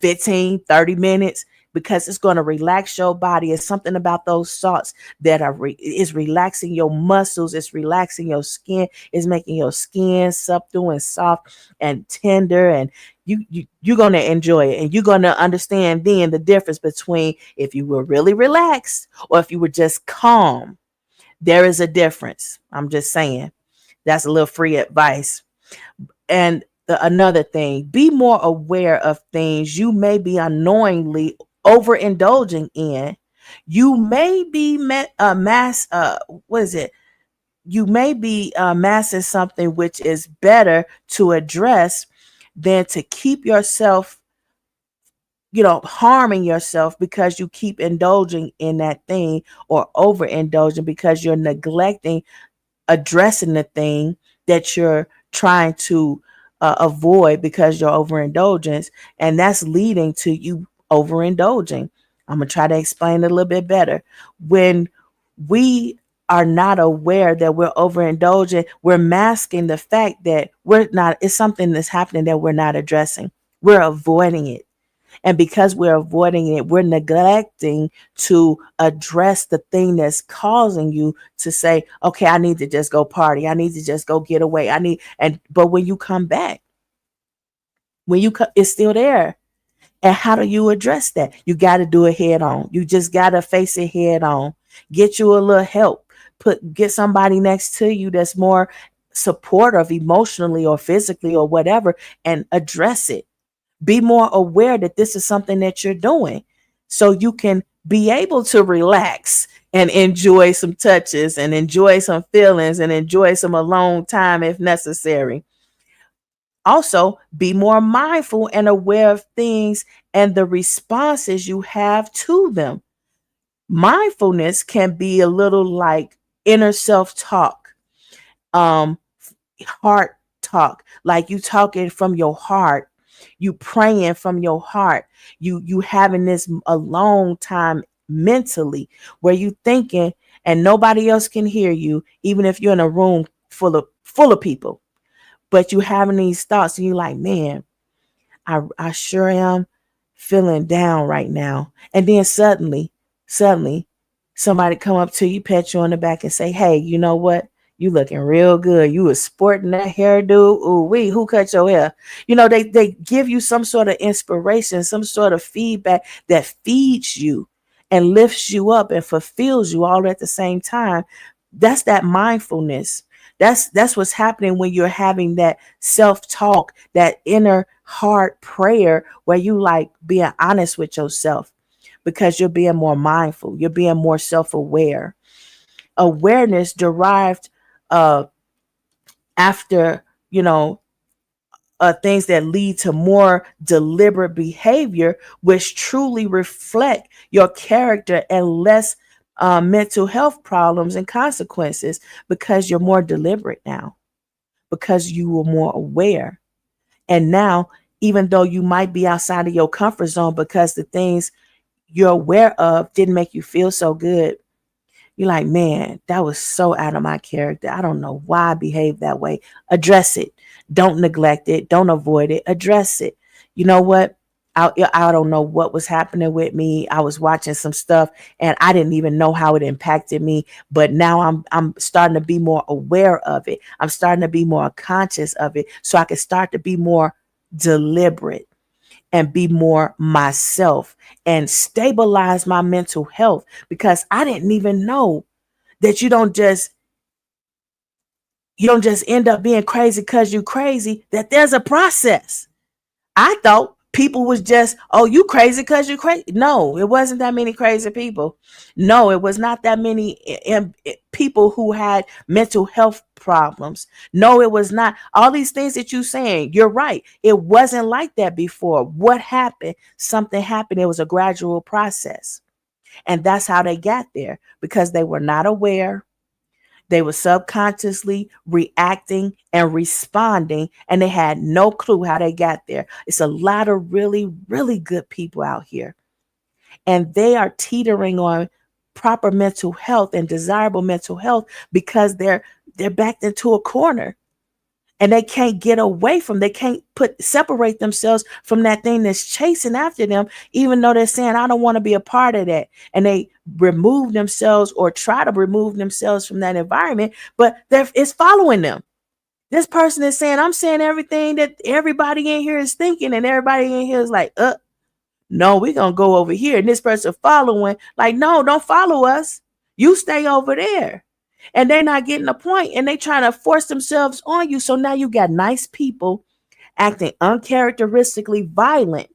15-30 minutes, because it's going to relax your body. It's something about those salts that is relaxing your muscles. It's relaxing your skin. It's making your skin supple and soft and tender, and you're going to enjoy it, and you're going to understand then the difference between if you were really relaxed or if you were just calm. There is a difference. I'm just saying. That's a little free advice. And Another thing, be more aware of things you may be unknowingly overindulging in. You may be what is it? You may be massing something which is better to address than to keep yourself, harming yourself because you keep indulging in that thing, or overindulging because you're neglecting addressing the thing that you're trying to avoid because you're overindulgence, and that's leading to you overindulging. I'm gonna try to explain it a little bit better. When we are not aware that we're overindulgent, we're masking the fact that we're not. It's something that's happening that we're not addressing. We're avoiding it. And because we're avoiding it, we're neglecting to address the thing that's causing you to say, okay, I need to just go party. I need to just go get away. But when you come back, it's still there. And how do you address that? You got to do it head on. You just got to face it head on. Get you a little help. Get somebody next to you that's more supportive emotionally or physically or whatever, and address it. Be more aware that this is something that you're doing, so you can be able to relax and enjoy some touches and enjoy some feelings and enjoy some alone time if necessary. Also, be more mindful and aware of things and the responses you have to them. Mindfulness can be a little like inner self-talk, um, heart talk, like you talking from your heart, you praying from your heart, you having this a long time mentally, where you thinking and nobody else can hear you, even if you're in a room full of people, but you having these thoughts and you like, man, I sure am feeling down right now. And then suddenly somebody come up to you, pat you on the back and say, hey, you know what? You looking real good. You was sporting that hairdo. Ooh, who cut your hair? They give you some sort of inspiration, some sort of feedback that feeds you and lifts you up and fulfills you all at the same time. That's that mindfulness. That's what's happening when you're having that self-talk, that inner heart prayer, where you like being honest with yourself, because you're being more mindful, you're being more self-aware. Awareness derived uh after things that lead to more deliberate behavior, which truly reflect your character and less mental health problems and consequences, because you're more deliberate now, because you were more aware. And now, even though you might be outside of your comfort zone because the things you're aware of didn't make you feel so good, you're like, man, that was so out of my character. I don't know why I behaved that way. Address it. Don't neglect it. Don't avoid it. Address it. You know what? I don't know what was happening with me. I was watching some stuff and I didn't even know how it impacted me. But now I'm starting to be more aware of it. I'm starting to be more conscious of it, so I can start to be more deliberate and be more myself and stabilize my mental health, because I didn't even know that you don't just end up being crazy because you're crazy, that there's a process. I thought people was just, oh, you crazy because you're crazy. No, it wasn't that many crazy people. No, it was not that many people who had mental health problems. No, it was not. All these things that you're saying, you're right. It wasn't like that before. What happened? Something happened. It was a gradual process. And that's how they got there, because they were not aware. They were subconsciously reacting and responding, and they had no clue how they got there. It's a lot of really, really good people out here, and they are teetering on proper mental health and desirable mental health because they're backed into a corner, and they can't get away from. They can't separate themselves from that thing that's chasing after them, even though they're saying, I don't want to be a part of that. And they remove themselves or try to remove themselves from that environment, but it's following them. This person is saying, I'm saying everything that everybody in here is thinking, and everybody in here is like, no, we're gonna go over here. And this person following, like, no, don't follow us. You stay over there. And they're not getting the point, and they trying to force themselves on you. So now you got nice people acting uncharacteristically violent,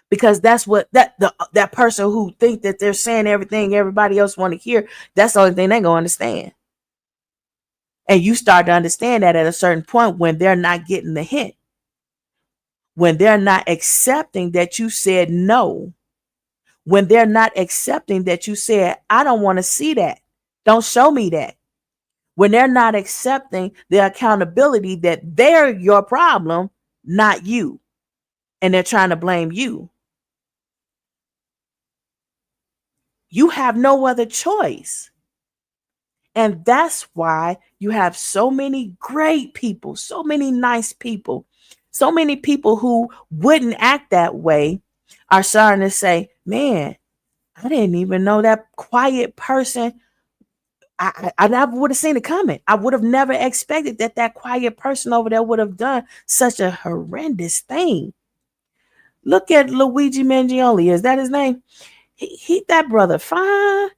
because that's what that person who think that they're saying everything everybody else want to hear, that's the only thing they're gonna understand. And you start to understand that at a certain point when they're not getting the hint, when they're not accepting that you said no, when they're not accepting that you said, I don't want to see that. Don't show me that. When they're not accepting the accountability that they're your problem, not you, and they're trying to blame you. You have no other choice. And that's why you have so many great people, so many nice people, so many people who wouldn't act that way are starting to say, man, I didn't even know that quiet person. I never would have seen it coming. I would have never expected that quiet person over there would have done such a horrendous thing. Look at Luigi Mangione. Is that his name? He that brother fine,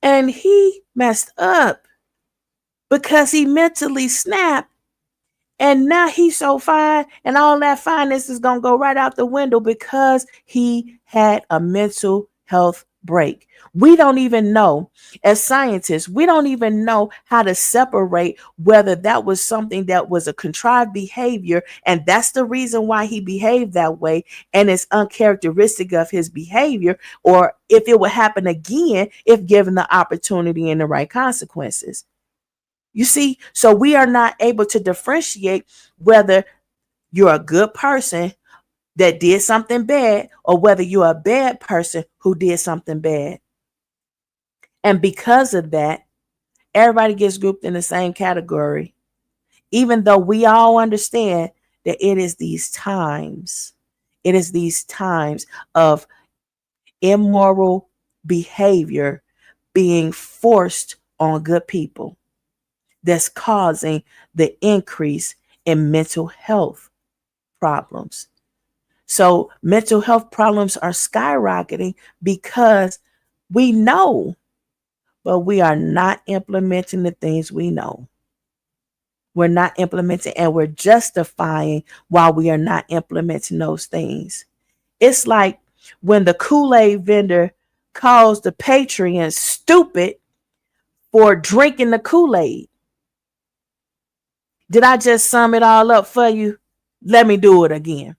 and he messed up because he mentally snapped, and now he's so fine, and all that fineness is gonna go right out the window because he had a mental health break. We don't even know, as scientists, we don't even know how to separate whether that was something that was a contrived behavior, and that's the reason why he behaved that way, and it's uncharacteristic of his behavior, or if it would happen again if given the opportunity and the right consequences. You see, so we are not able to differentiate whether you're a good person that did something bad or whether you're a bad person who did something bad. And because of that, everybody gets grouped in the same category, even though we all understand that it is these times of immoral behavior being forced on good people that's causing the increase in mental health problems. So mental health problems are skyrocketing because we know, but we are not implementing the things we know. We're not implementing, and we're justifying why we are not implementing those things. It's like when the Kool-Aid vendor calls the patrons stupid for drinking the Kool-Aid. Did I just sum it all up for you? Let me do it again.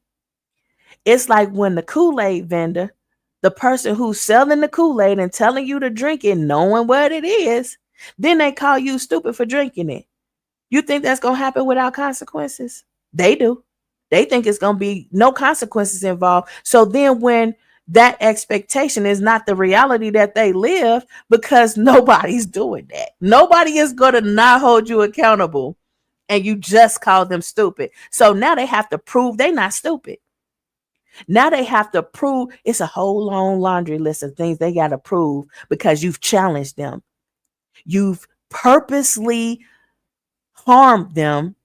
It's like when the Kool-Aid vendor, the person who's selling the Kool-Aid and telling you to drink it, knowing what it is, then they call you stupid for drinking it. You think that's going to happen without consequences? They do. They think it's going to be no consequences involved. So then when that expectation is not the reality that they live, because nobody's doing that. Nobody is going to not hold you accountable, and you just call them stupid. So now they have to prove they're not stupid. Now they have to prove, it's a whole long laundry list of things they got to prove because you've challenged them. You've purposely harmed them.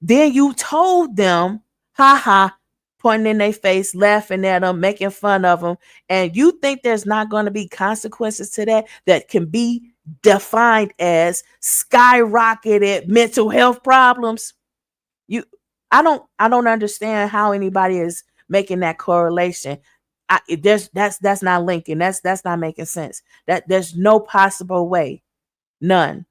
Then you told them, ha, pointing in their face, laughing at them, making fun of them. And you think there's not going to be consequences to that can be defined as skyrocketed mental health problems. I don't understand how anybody is making that correlation. That's not linking. That's not making sense. That there's no possible way, none,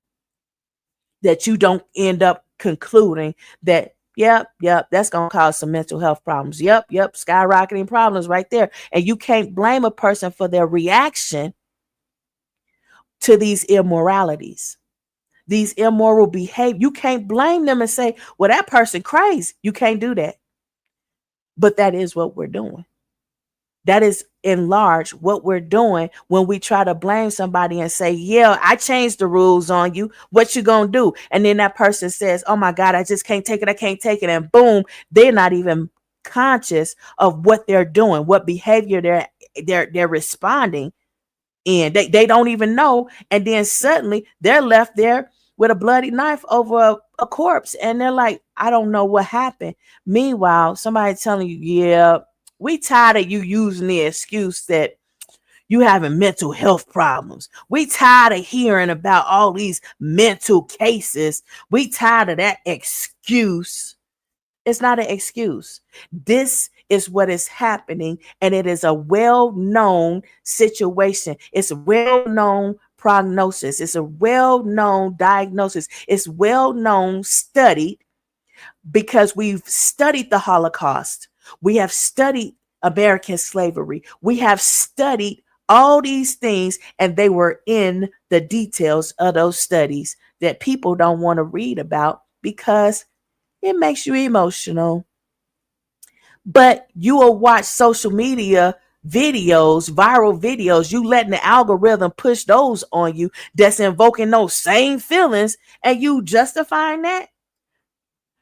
that you don't end up concluding that yep, that's gonna cause some mental health problems. Yep, skyrocketing problems right there. And you can't blame a person for their reaction to these immoralities, these immoral behavior. You can't blame them and say, well, that person crazy. You can't do that. But that is what we're doing. That is in large what we're doing when we try to blame somebody and say, yeah, I changed the rules on you. What you gonna do? And then that person says, oh my God, I just can't take it. I can't take it. And boom, they're not even conscious of what they're doing, what behavior they're responding in. They don't even know. And then suddenly they're left there with a bloody knife over a corpse. And they're like, I don't know what happened. Meanwhile, somebody telling you, yeah, we tired of you using the excuse that you having mental health problems. We tired of hearing about all these mental cases. We tired of that excuse. It's not an excuse. This is what is happening, and it is a well-known situation. It's a well-known prognosis. It's a well-known diagnosis. It's well-known studied because we've studied the Holocaust. We have studied American slavery. We have studied all these things, and they were in the details of those studies that people don't want to read about because it makes you emotional. But you will watch social media videos, viral videos, you letting the algorithm push those on you that's invoking those same feelings, and you justifying that.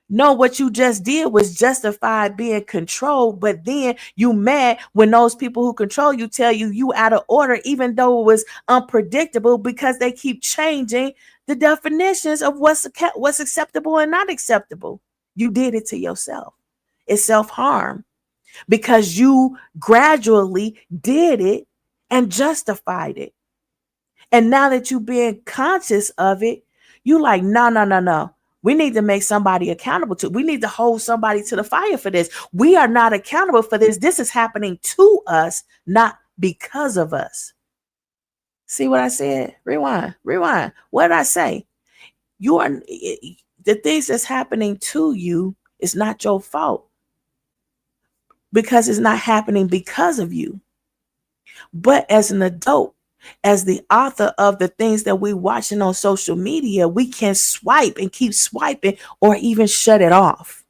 No, what you just did was justify being controlled, but then you mad when those people who control you tell you out of order, even though it was unpredictable because they keep changing the definitions of what's acceptable and not acceptable. You did it to yourself. It's self-harm because you gradually did it and justified it. And now that you being conscious of it, you like, no. We need to make somebody accountable to. We need to hold somebody to the fire for this. We are not accountable for this. This is happening to us, not because of us. See what I said? Rewind. What did I say? You are the things that's happening to you is not your fault because it's not happening because of you. But as an adult, as the author of the things that we're watching on social media, we can swipe and keep swiping or even shut it off.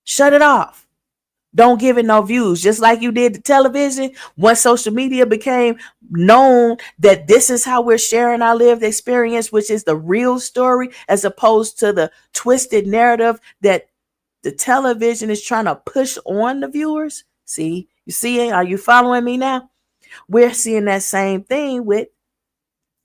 Shut it off. Don't give it no views. Just like you did the television. Once social media became known that this is how we're sharing our lived experience, which is the real story, as opposed to the twisted narrative that the television is trying to push on the viewers. See, you see it? Are you following me now? We're seeing that same thing with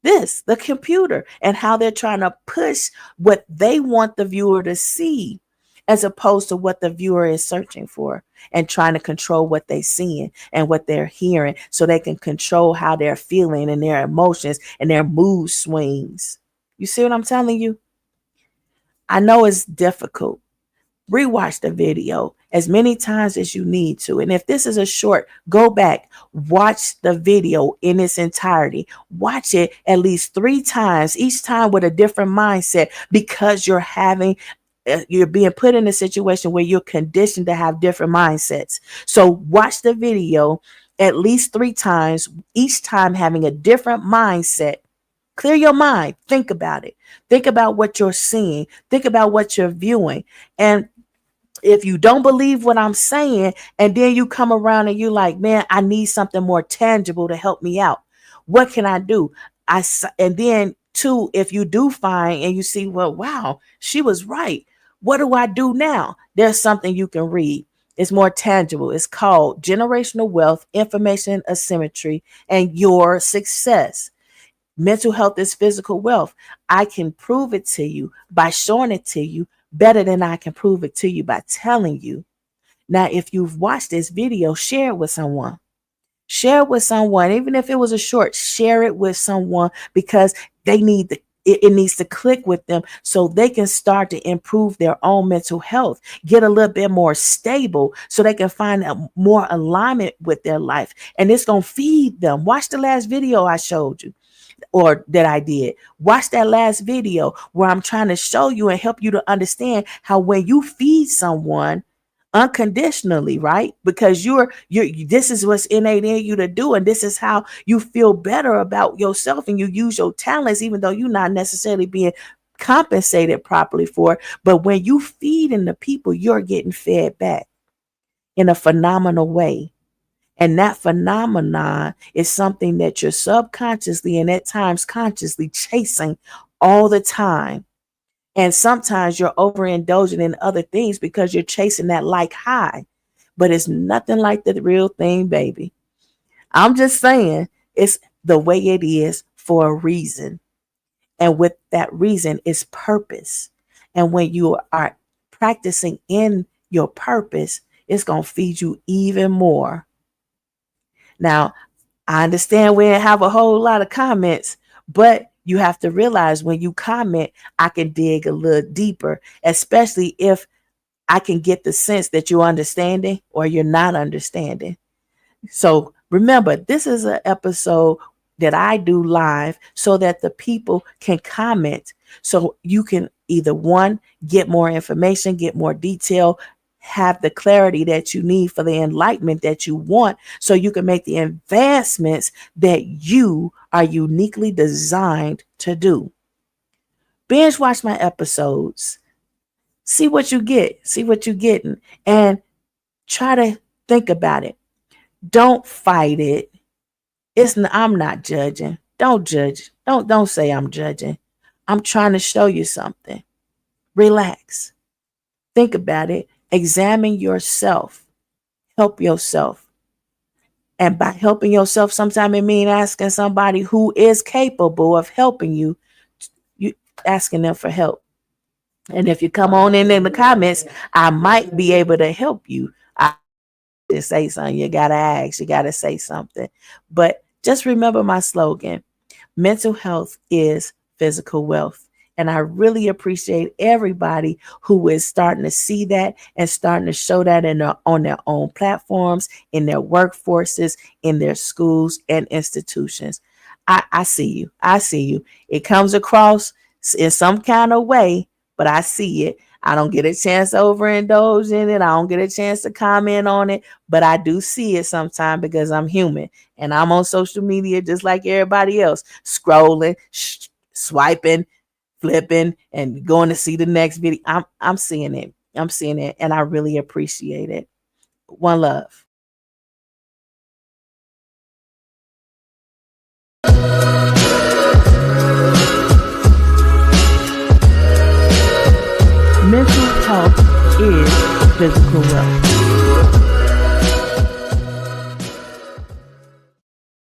the computer, and how they're trying to push what they want the viewer to see as opposed to what the viewer is searching for, and trying to control what they're seeing and what they're hearing so they can control how they're feeling and their emotions and their mood swings. You see what I'm telling you? I know it's difficult. Rewatch the video as many times as you need to. And if this is a short, go back, watch the video in its entirety. Watch it at least 3 times, each time with a different mindset, because you're being put in a situation where you're conditioned to have different mindsets. So watch the video at least 3 times, each time having a different mindset. Clear your mind. Think about it. Think about what you're seeing. Think about what you're viewing. And if you don't believe what I'm saying, and then you come around and you like, man, I need something more tangible to help me out. What can I do? And then 2, if you do find and you see, well, wow, she was right. What do I do now? There's something you can read. It's more tangible. It's called Generational Wealth, Information Asymmetry, and Your Success. Mental health is physical wealth. I can prove it to you by showing it to you better than I can prove it to you by telling you. Now, if you've watched this video, share it with someone. Share it with someone. Even if it was a short, share it with someone, because they need it needs to click with them so they can start to improve their own mental health, get a little bit more stable so they can find more alignment with their life. And it's going to feed them. Watch the last video I showed you, or that I did. Watch that last video where I'm trying to show you and help you to understand how when you feed someone unconditionally, right? Because you're this is what's innate in you to do, and this is how you feel better about yourself, and you use your talents even though you're not necessarily being compensated properly for it. But when you feed in the people, you're getting fed back in a phenomenal way. And that phenomenon is something that you're subconsciously and at times consciously chasing all the time. And sometimes you're overindulging in other things because you're chasing that like high. But it's nothing like the real thing, baby. I'm just saying it's the way it is for a reason. And with that reason is purpose. And when you are practicing in your purpose, it's going to feed you even more. Now, I understand we didn't have a whole lot of comments, but you have to realize when you comment, I can dig a little deeper, especially if I can get the sense that you're understanding or you're not understanding. So remember, this is an episode that I do live so that the people can comment. So you can either one, get more information, get more detail, have the clarity that you need for the enlightenment that you want, so you can make the advancements that you are uniquely designed to do. Binge watch my episodes. See what you get. See what you're getting. And try to think about it. Don't fight it. I'm not judging. Don't judge. Don't say I'm judging. I'm trying to show you something. Relax. Think about it. Examine yourself. Help yourself. And by helping yourself, sometimes it means asking somebody who is capable of helping you, asking them for help. And if you come on in the comments, I might be able to help you. I just say something. You got to ask. You got to say something. But just remember my slogan. Mental health is physical wealth. And I really appreciate everybody who is starting to see that and starting to show that on their own platforms, in their workforces, in their schools and institutions. I see you. I see you. It comes across in some kind of way, but I see it. I don't get a chance to overindulge in it. I don't get a chance to comment on it, but I do see it sometimes because I'm human and I'm on social media just like everybody else, scrolling, swiping, flipping, and going to see the next video. I'm seeing it. I'm seeing it, and I really appreciate it. One love. Mental health is physical wealth.